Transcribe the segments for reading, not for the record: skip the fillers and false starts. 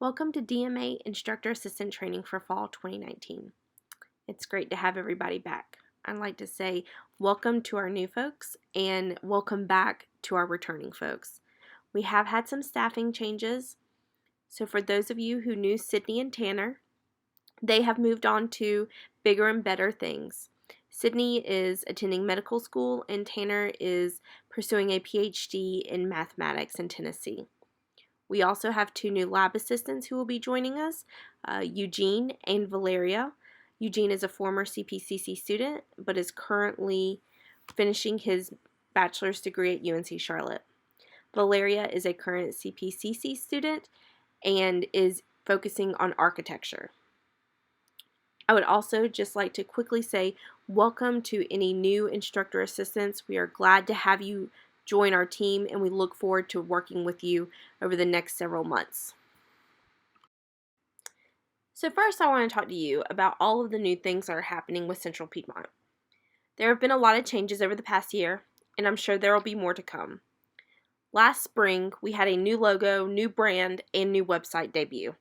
Welcome to DMA Instructor Assistant Training for Fall 2019. It's great to have everybody back. I'd like to say welcome to our new folks and welcome back to our returning folks. We have had some staffing changes. So for those of you who knew Sydney and Tanner, they have moved on to bigger and better things. Sydney is attending medical school and Tanner is pursuing a PhD in mathematics in Tennessee. We also have two new lab assistants who will be joining us, Eugene and Valeria. Eugene is a former CPCC student, but is currently finishing his bachelor's degree at UNC Charlotte. Valeria is a current CPCC student and is focusing on architecture. I would also just like to quickly say welcome to any new instructor assistants. We are glad to have you join our team, and we look forward to working with you over the next several months. So first, I want to talk to you about all of the new things that are happening with Central Piedmont. There have been a lot of changes over the past year, and I'm sure there will be more to come. Last spring, we had a new logo, new brand, and new website debut.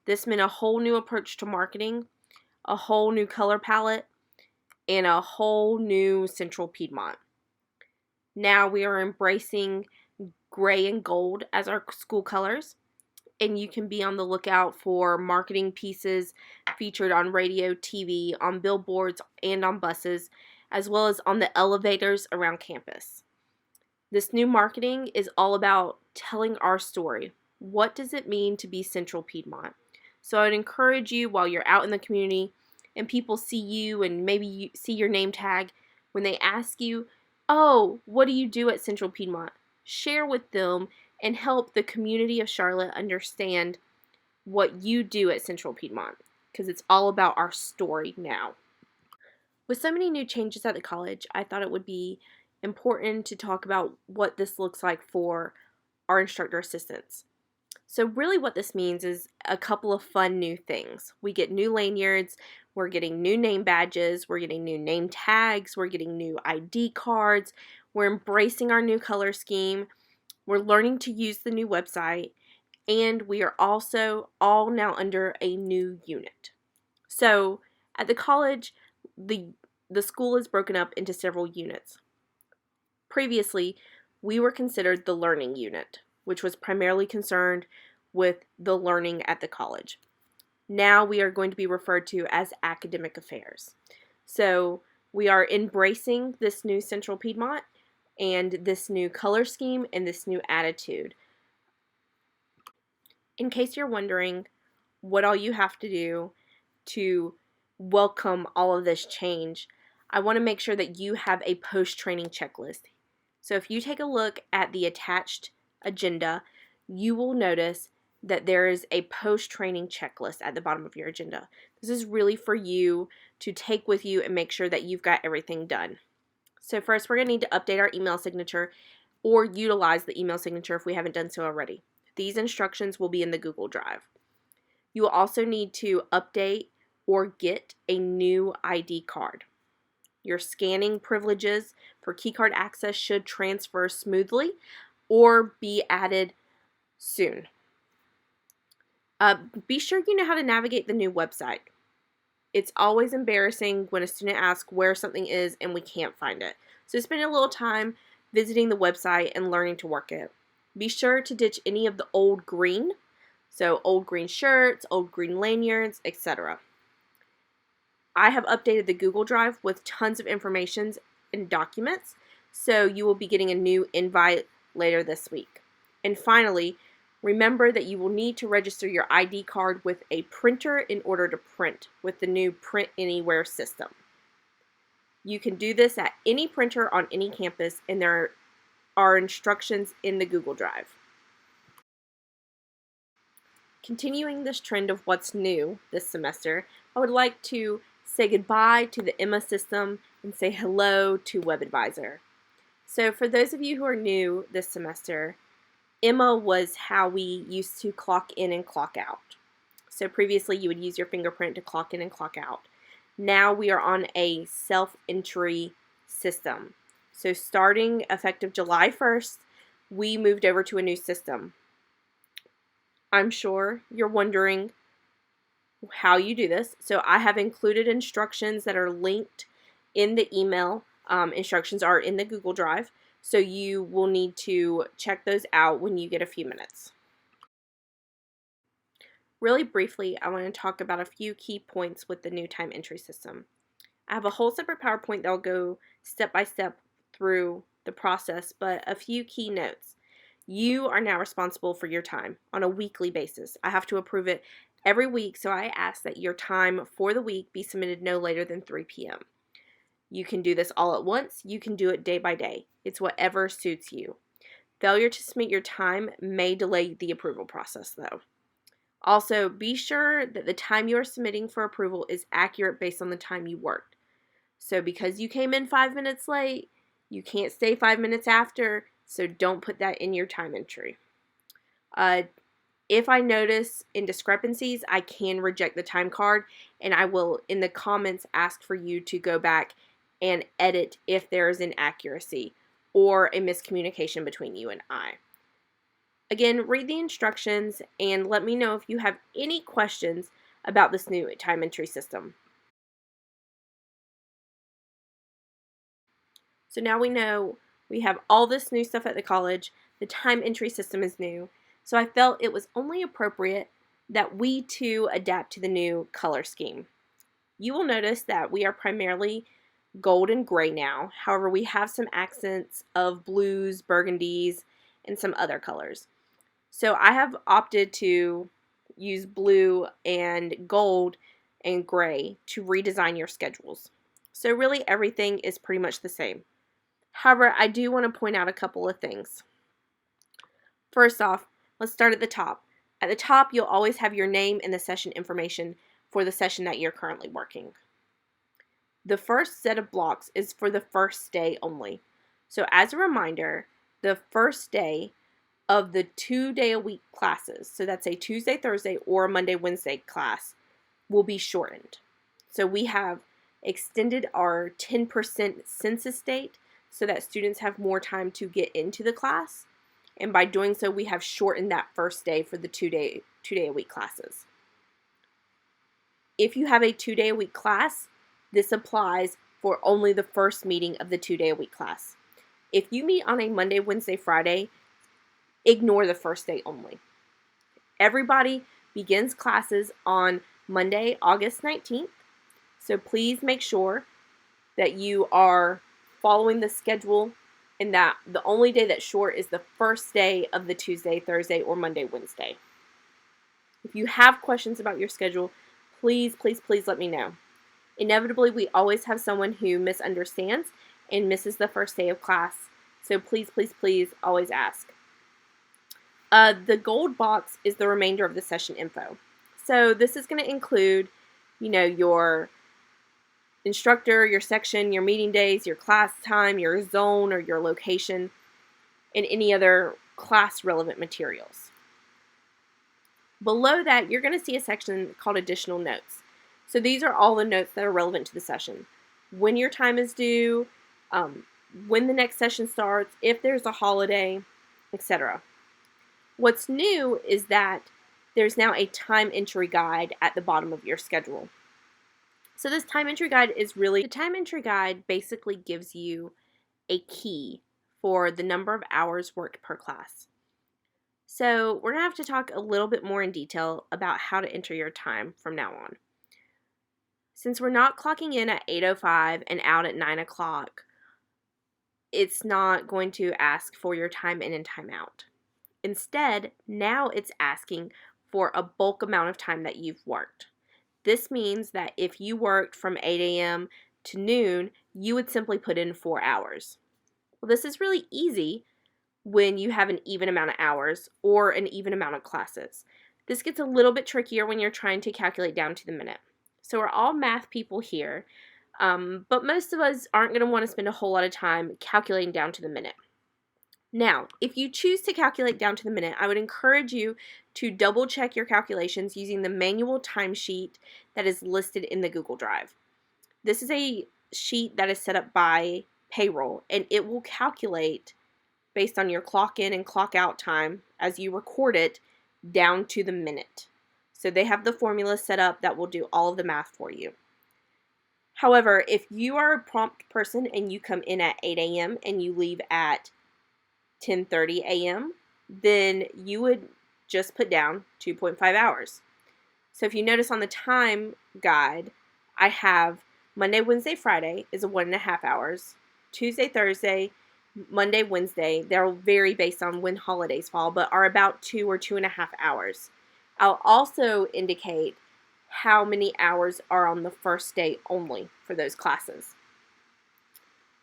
This meant a whole new approach to marketing, a whole new color palette, and a whole new Central Piedmont. Now we are embracing gray and gold as our school colors, and you can be on the lookout for marketing pieces featured on radio, TV, on billboards, and on buses, as well as on the elevators around campus. This new marketing is all about telling our story. What does it mean to be Central Piedmont? So I would encourage you, while you're out in the community and people see you and maybe you see your name tag, when they ask you, "Oh, what do you do at Central Piedmont?" share with them and help the community of Charlotte understand what you do at Central Piedmont, because it's all about our story now. With so many new changes at the college, I thought it would be important to talk about what this looks like for our instructor assistants. So really what this means is a couple of fun new things. We get new lanyards, we're getting new name badges, we're getting new name tags, we're getting new ID cards, we're embracing our new color scheme, we're learning to use the new website, and we are also all now under a new unit. So at the college, the school is broken up into several units. Previously, we were considered the learning unit, which was primarily concerned with the learning at the college. Now we are going to be referred to as academic affairs. So we are embracing this new Central Piedmont and this new color scheme and this new attitude. In case you're wondering what all you have to do to welcome all of this change, I want to make sure that you have a post-training checklist. So if you take a look at the attached agenda, you will notice that there is a post-training checklist at the bottom of your agenda. This is really for you to take with you and make sure that you've got everything done. So first, we're going to need to update our email signature or utilize the email signature if we haven't done so already. These instructions will be in the Google Drive. You will also need to update or get a new ID card. Your scanning privileges for keycard access should transfer smoothly or be added soon. Be sure you know how to navigate the new website. It's always embarrassing when a student asks where something is and we can't find it. So spend a little time visiting the website and learning to work it. Be sure to ditch any of the old green, so old green shirts, old green lanyards, etc. I have updated the Google Drive with tons of information and documents, so you will be getting a new invite later this week. And finally, remember that you will need to register your ID card with a printer in order to print with the new Print Anywhere system. You can do this at any printer on any campus, and there are instructions in the Google Drive. Continuing this trend of what's new this semester, I would like to say goodbye to the Emma system and say hello to WebAdvisor. So for those of you who are new this semester, Emma was how we used to clock in and clock out. So previously you would use your fingerprint to clock in and clock out. Now we are on a self-entry system. So starting effective July 1st, we moved over to a new system. I'm sure you're wondering how you do this. So I have included instructions that are linked in the email. Instructions are in the Google Drive. So you will need to check those out when you get a few minutes. Really briefly, I want to talk about a few key points with the new time entry system. I have a whole separate PowerPoint that will go step by step through the process, but a few key notes. You are now responsible for your time on a weekly basis. I have to approve it every week, so I ask that your time for the week be submitted no later than 3 p.m. You can do this all at once. You can do it day by day. It's whatever suits you. Failure to submit your time may delay the approval process, though. Also, be sure that the time you are submitting for approval is accurate based on the time you worked. So because you came in 5 minutes late, you can't stay 5 minutes after, so don't put that in your time entry. If I notice indiscrepancies, I can reject the time card, and I will, in the comments, ask for you to go back and edit if there is an inaccuracy or a miscommunication between you and I. Again, read the instructions and let me know if you have any questions about this new time entry system. So now we know we have all this new stuff at the college. The time entry system is new. So I felt it was only appropriate that we too adapt to the new color scheme. You will notice that we are primarily gold and gray now. However, we have some accents of blues, burgundies, and some other colors. So I have opted to use blue and gold and gray to redesign your schedules. So really everything is pretty much the same. However, I do want to point out a couple of things. First off, let's start at the top. At the top, you'll always have your name and the session information for the session that you're currently working. The first set of blocks is for the first day only. So as a reminder, the first day of the 2-day-a-week classes, so that's a Tuesday, Thursday, or a Monday, Wednesday class, will be shortened. So we have extended our 10% census date so that students have more time to get into the class. And by doing so, we have shortened that first day for the two-day-a-week classes. If you have a 2-day-a-week class, this applies for only the first meeting of the 2-day-a-week class. If you meet on a Monday, Wednesday, Friday, ignore the first day only. Everybody begins classes on Monday, August 19th. So please make sure that you are following the schedule and that the only day that's short is the first day of the Tuesday, Thursday, or Monday, Wednesday. If you have questions about your schedule, please let me know. Inevitably, we always have someone who misunderstands and misses the first day of class. So please always ask. The gold box is the remainder of the session info. So this is going to include, your instructor, your section, your meeting days, your class time, your zone or your location, and any other class relevant materials. Below that, you're going to see a section called additional notes. So these are all the notes that are relevant to the session. When your time is due, when the next session starts, if there's a holiday, etc. What's new is that there's now a time entry guide at the bottom of your schedule. So this time entry guide the time entry guide basically gives you a key for the number of hours worked per class. So we're going to have to talk a little bit more in detail about how to enter your time from now on. Since we're not clocking in at 8:05 and out at 9 o'clock, it's not going to ask for your time in and time out. Instead, now it's asking for a bulk amount of time that you've worked. This means that if you worked from 8 a.m. to noon, you would simply put in 4 hours. Well, this is really easy when you have an even amount of hours or an even amount of classes. This gets a little bit trickier when you're trying to calculate down to the minute. So we're all math people here, but most of us aren't going to want to spend a whole lot of time calculating down to the minute. Now, if you choose to calculate down to the minute, I would encourage you to double check your calculations using the manual timesheet that is listed in the Google Drive. This is a sheet that is set up by payroll, and it will calculate based on your clock in and clock out time as you record it down to the minute. So they have the formula set up that will do all of the math for you. However, if you are a prompt person and you come in at 8 a.m. and you leave at 10:30 a.m., then you would just put down 2.5 hours. So if you notice on the time guide, I have Monday, Wednesday, Friday is 1.5 hours. Tuesday, Thursday, Monday, Wednesday, they'll vary based on when holidays fall, but are about 2 or 2.5 hours. I'll also indicate how many hours are on the first day only for those classes.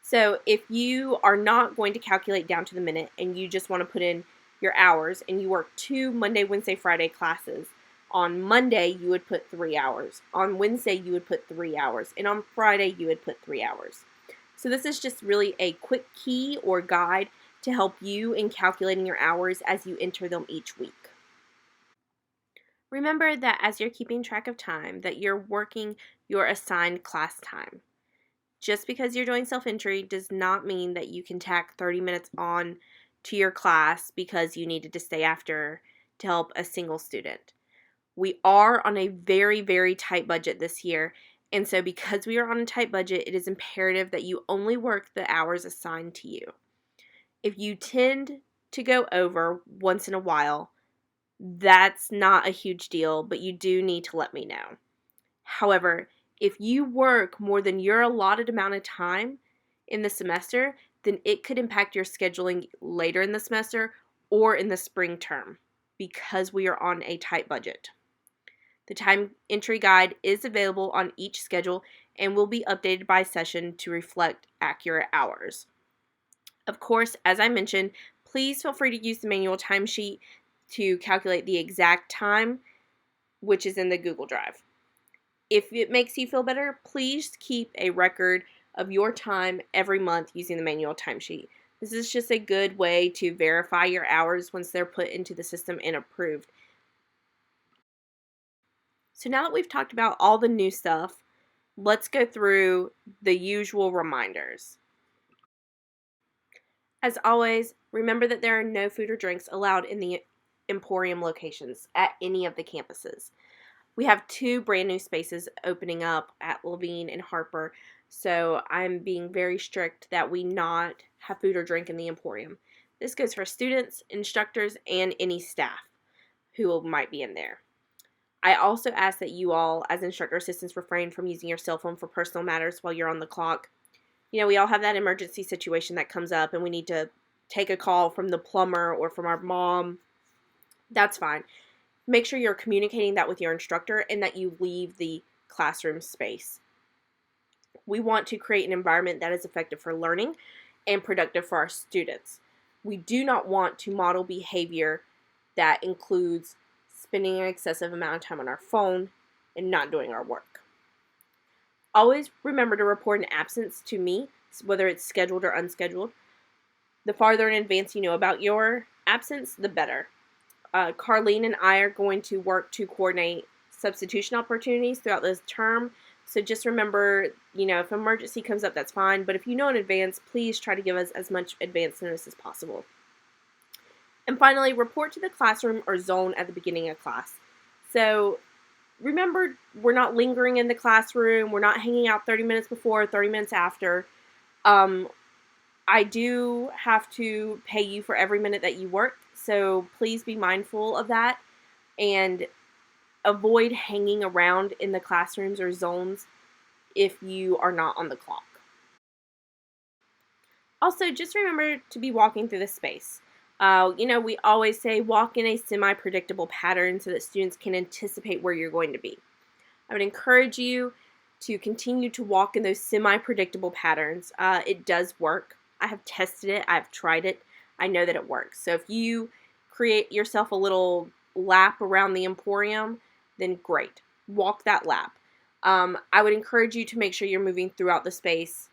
So if you are not going to calculate down to the minute and you just want to put in your hours and you work 2 Monday, Wednesday, Friday classes, on Monday you would put 3 hours. On Wednesday you would put 3 hours. And on Friday you would put 3 hours. So this is just really a quick key or guide to help you in calculating your hours as you enter them each week. Remember that as you're keeping track of time, that you're working your assigned class time. Just because you're doing self-entry does not mean that you can tack 30 minutes on to your class because you needed to stay after to help a single student. We are on a very, very tight budget this year, and so because we are on a tight budget, it is imperative that you only work the hours assigned to you. If you tend to go over once in a while, that's not a huge deal, but you do need to let me know. However, if you work more than your allotted amount of time in the semester, then it could impact your scheduling later in the semester or in the spring term because we are on a tight budget. The time entry guide is available on each schedule and will be updated by session to reflect accurate hours. Of course, as I mentioned, please feel free to use the manual timesheet to calculate the exact time, which is in the Google Drive. If it makes you feel better, please keep a record of your time every month using the manual timesheet. This is just a good way to verify your hours once they're put into the system and approved. So now that we've talked about all the new stuff, let's go through the usual reminders. As always, remember that there are no food or drinks allowed in the Emporium locations at any of the campuses. We have 2 brand new spaces opening up at Levine and Harper, so I'm being very strict that we not have food or drink in the Emporium. This goes for students, instructors, and any staff who might be in there. I also ask that you all, as instructor assistants, refrain from using your cell phone for personal matters while you're on the clock. You know, we all have that emergency situation that comes up and we need to take a call from the plumber or from our mom. That's fine. Make sure you're communicating that with your instructor and that you leave the classroom space. We want to create an environment that is effective for learning and productive for our students. We do not want to model behavior that includes spending an excessive amount of time on our phone and not doing our work. Always remember to report an absence to me, whether it's scheduled or unscheduled. The farther in advance you know about your absence, the better. Carlene and I are going to work to coordinate substitution opportunities throughout this term. So just remember, if an emergency comes up, that's fine. But if you know in advance, please try to give us as much advance notice as possible. And finally, report to the classroom or zone at the beginning of class. So remember, we're not lingering in the classroom. We're not hanging out 30 minutes before, 30 minutes after. I do have to pay you for every minute that you work. So please be mindful of that and avoid hanging around in the classrooms or zones if you are not on the clock. Also, just remember to be walking through the space. We always say walk in a semi-predictable pattern so that students can anticipate where you're going to be. I would encourage you to continue to walk in those semi-predictable patterns. It does work. I have tested it. I've tried it. I know that it works. So if you create yourself a little lap around the Emporium, then great. Walk that lap. I would encourage you to make sure you're moving throughout the space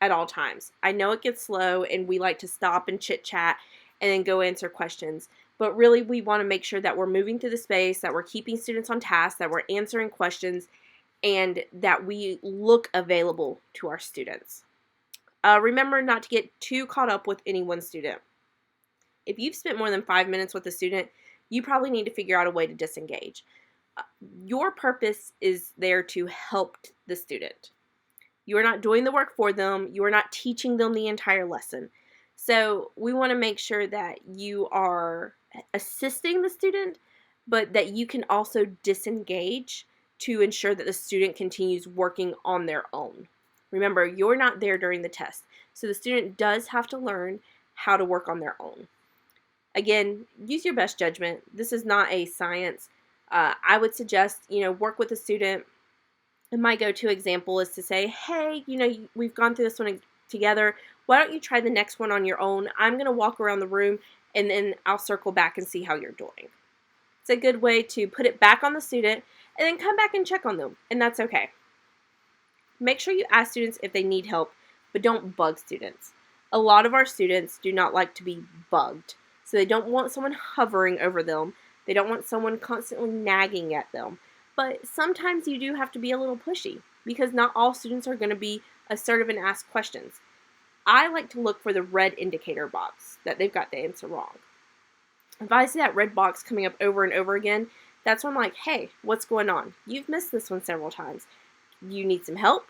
at all times. I know it gets slow and we like to stop and chit-chat and then go answer questions. But really, we want to make sure that we're moving through the space, that we're keeping students on task, that we're answering questions, and that we look available to our students. Remember not to get too caught up with any one student. If you've spent more than 5 minutes with a student, you probably need to figure out a way to disengage. Your purpose is there to help the student. You are not doing the work for them. You are not teaching them the entire lesson. So we want to make sure that you are assisting the student, but that you can also disengage to ensure that the student continues working on their own. Remember, you're not there during the test, so the student does have to learn how to work on their own. Again, use your best judgment. This is not a science. I would suggest, work with a student. And my go-to example is to say, hey, we've gone through this one together. Why don't you try the next one on your own? I'm going to walk around the room, and then I'll circle back and see how you're doing. It's a good way to put it back on the student and then come back and check on them, and that's okay. Make sure you ask students if they need help, but don't bug students. A lot of our students do not like to be bugged, so they don't want someone hovering over them. They don't want someone constantly nagging at them. But sometimes you do have to be a little pushy, because not all students are going to be assertive and ask questions. I like to look for the red indicator box that they've got the answer wrong. If I see that red box coming up over and over again, that's when I'm like, hey, what's going on? You've missed this one several times. You need some help?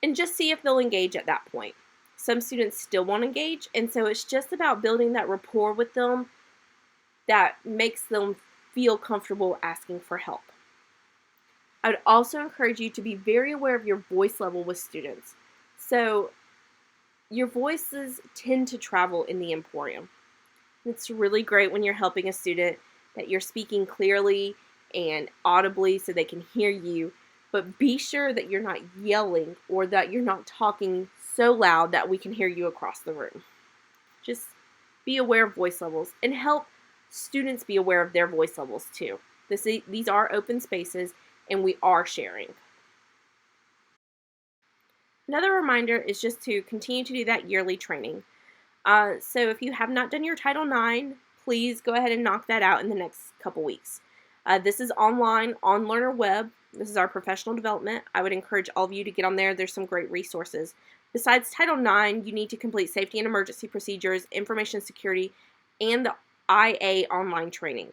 And just see if they'll engage at that point. Some students still won't engage, and so it's just about building that rapport with them that makes them feel comfortable asking for help. I would also encourage you to be very aware of your voice level with students. So your voices tend to travel in the Emporium. It's really great when you're helping a student that you're speaking clearly and audibly so they can hear you, but be sure that you're not yelling or that you're not talking so loud that we can hear you across the room. Just be aware of voice levels and help students be aware of their voice levels too. These are open spaces and we are sharing. Another reminder is just to continue to do that yearly training. So if you have not done your Title IX, please go ahead and knock that out in the next couple weeks. This is online on LearnerWeb. This is our professional development. I would encourage all of you to get on there. There's some great resources. Besides Title IX, you need to complete safety and emergency procedures, information security, and the IA online training.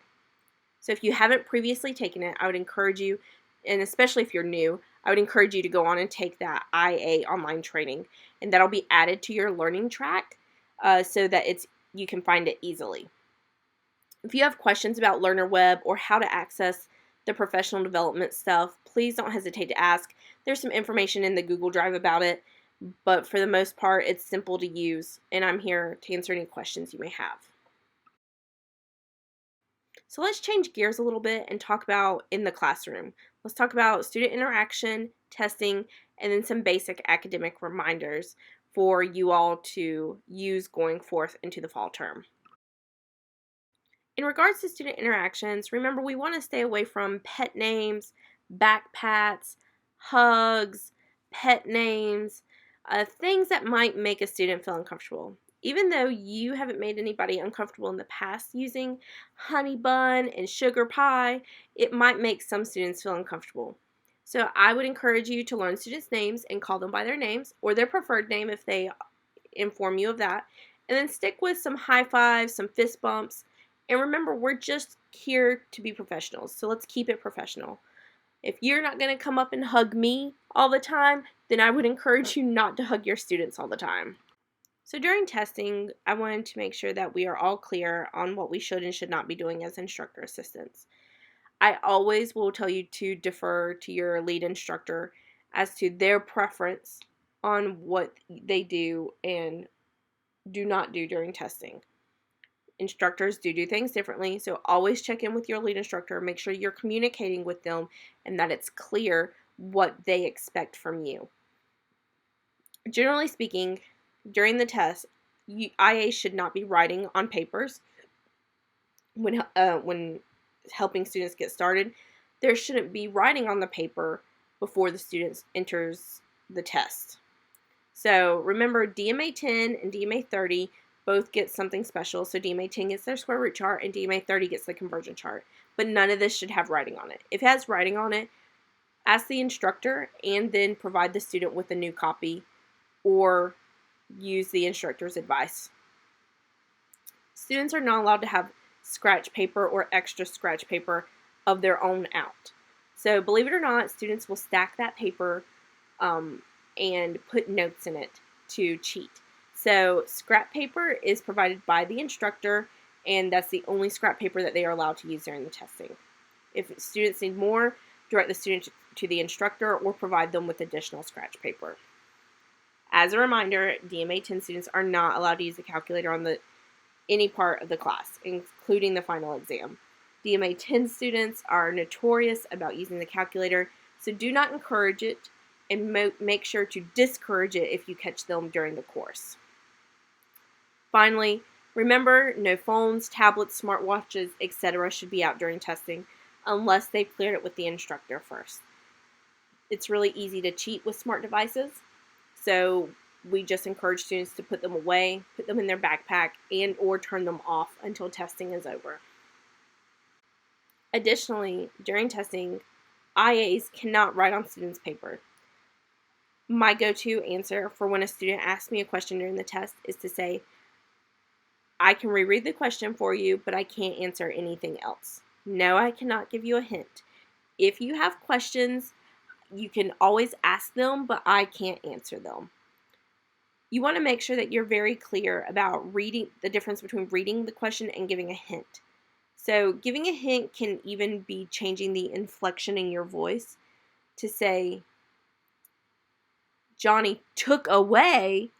So if you haven't previously taken it, I would encourage you, and especially if you're new, I would encourage you to go on and take that IA online training, and that'll be added to your learning track so that you can find it easily. If you have questions about LearnerWeb or how to access the professional development stuff, please don't hesitate to ask. There's some information in the Google Drive about it, but for the most part, it's simple to use, and I'm here to answer any questions you may have. So let's change gears a little bit and talk about in the classroom. Let's talk about student interaction, testing, and then some basic academic reminders for you all to use going forth into the fall term. In regards to student interactions, remember we want to stay away from pet names, back pats, hugs, pet names, things that might make a student feel uncomfortable. Even though you haven't made anybody uncomfortable in the past using honey bun and sugar pie, it might make some students feel uncomfortable. So I would encourage you to learn students' names and call them by their names or their preferred name if they inform you of that. And then stick with some high fives, some fist bumps. And remember, we're just here to be professionals, so let's keep it professional. If you're not going to come up and hug me all the time, then I would encourage you not to hug your students all the time. So during testing, I wanted to make sure that we are all clear on what we should and should not be doing as instructor assistants. I always will tell you to defer to your lead instructor as to their preference on what they do and do not do during testing. Instructors do things differently, so always check in with your lead instructor. Make sure you're communicating with them and that it's clear what they expect from you. Generally speaking, during the test, IA should not be writing on papers when helping students get started. There shouldn't be writing on the paper before the student enters the test. So remember, DMA 10 and DMA 30 both get something special. So DMA 10 gets their square root chart and DMA 30 gets the conversion chart. But none of this should have writing on it. If it has writing on it, ask the instructor and then provide the student with a new copy or use the instructor's advice. Students are not allowed to have scratch paper or extra scratch paper of their own out. So believe it or not, students will stack that paper and put notes in it to cheat. So scrap paper is provided by the instructor, and that's the only scrap paper that they are allowed to use during the testing. If students need more, direct the student to the instructor or provide them with additional scratch paper. As a reminder, DMA 10 students are not allowed to use the calculator on any part of the class, including the final exam. DMA 10 students are notorious about using the calculator, so do not encourage it, and make sure to discourage it if you catch them during the course. Finally, remember, no phones, tablets, smartwatches, etc. should be out during testing unless they've cleared it with the instructor first. It's really easy to cheat with smart devices, so we just encourage students to put them away, put them in their backpack, and or turn them off until testing is over. Additionally, during testing, IAs cannot write on students' paper. My go-to answer for when a student asks me a question during the test is to say, I can reread the question for you, but I can't answer anything else. No, I cannot give you a hint. If you have questions, you can always ask them, but I can't answer them. You want to make sure that you're very clear about reading the difference between reading the question and giving a hint. So giving a hint can even be changing the inflection in your voice to say, Johnny took away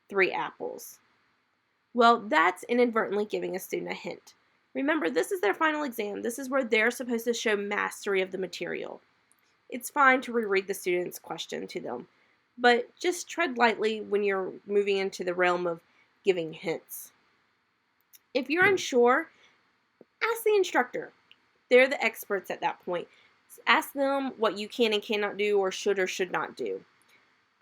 3 apples. Well, that's inadvertently giving a student a hint. Remember, this is their final exam. This is where they're supposed to show mastery of the material. It's fine to reread the student's question to them, but just tread lightly when you're moving into the realm of giving hints. If you're unsure, ask the instructor. They're the experts at that point. Ask them what you can and cannot do or should not do.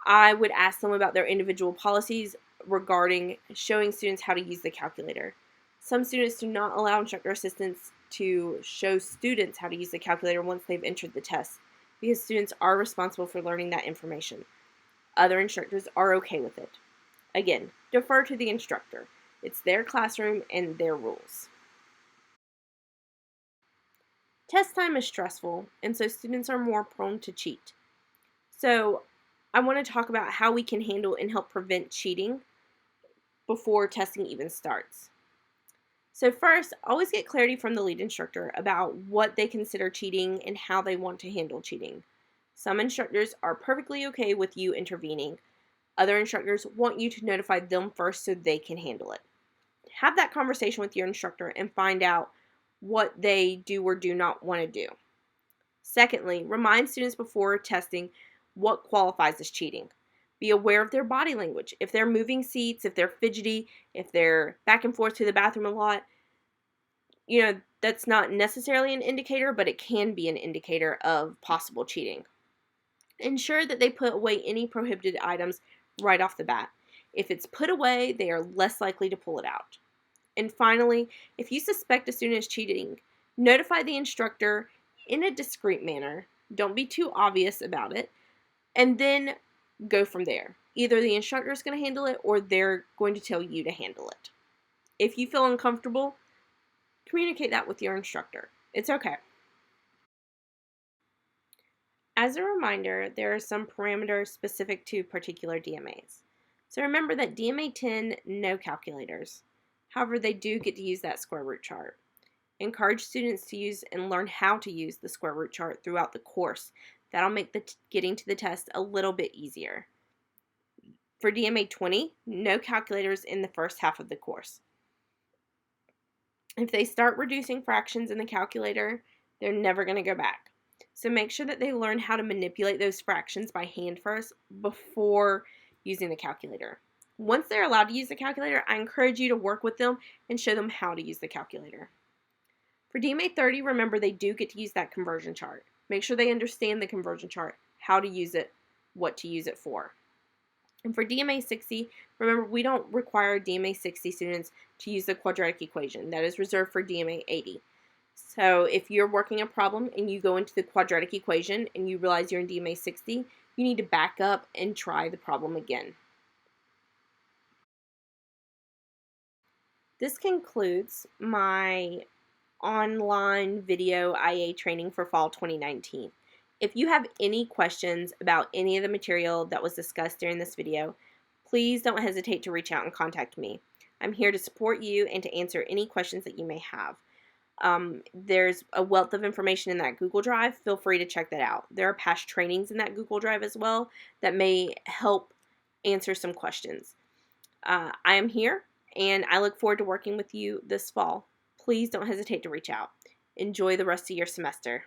I would ask them about their individual policies regarding showing students how to use the calculator. Some students do not allow instructor assistants to show students how to use the calculator once they've entered the test, because students are responsible for learning that information. Other instructors are okay with it. Again, defer to the instructor. It's their classroom and their rules. Test time is stressful, and so students are more prone to cheat. So I want to talk about how we can handle and help prevent cheating before testing even starts. So first, always get clarity from the lead instructor about what they consider cheating and how they want to handle cheating. Some instructors are perfectly okay with you intervening. Other instructors want you to notify them first so they can handle it. Have that conversation with your instructor and find out what they do or do not want to do. Secondly, remind students before testing what qualifies as cheating. Be aware of their body language. If they're moving seats, if they're fidgety, if they're back and forth to the bathroom a lot, that's not necessarily an indicator, but it can be an indicator of possible cheating. Ensure that they put away any prohibited items right off the bat. If it's put away, they are less likely to pull it out. And finally, if you suspect a student is cheating, notify the instructor in a discreet manner. Don't be too obvious about it. And then go from there. Either the instructor is going to handle it or they're going to tell you to handle it. If you feel uncomfortable, communicate that with your instructor. It's okay. As a reminder, there are some parameters specific to particular DMAs. So remember that DMA 10, no calculators. However, they do get to use that square root chart. Encourage students to use and learn how to use the square root chart throughout the course. That'll make getting to the test a little bit easier. For DMA 20, no calculators in the first half of the course. If they start reducing fractions in the calculator, they're never going to go back. So make sure that they learn how to manipulate those fractions by hand first before using the calculator. Once they're allowed to use the calculator, I encourage you to work with them and show them how to use the calculator. For DMA 30, remember they do get to use that conversion chart. Make sure they understand the conversion chart, how to use it, what to use it for. And for DMA 60, remember we don't require DMA 60 students to use the quadratic equation. That is reserved for DMA 80. So if you're working a problem and you go into the quadratic equation and you realize you're in DMA 60, you need to back up and try the problem again. This concludes my online video IA training for fall 2019. If you have any questions about any of the material that was discussed during this video, please don't hesitate to reach out and contact me. I'm here to support you and to answer any questions that you may have. There's a wealth of information in that Google Drive. Feel free to check that out. There are past trainings in that Google Drive as well that may help answer some questions. I am here, and I look forward to working with you this fall. Please don't hesitate to reach out. Enjoy the rest of your semester.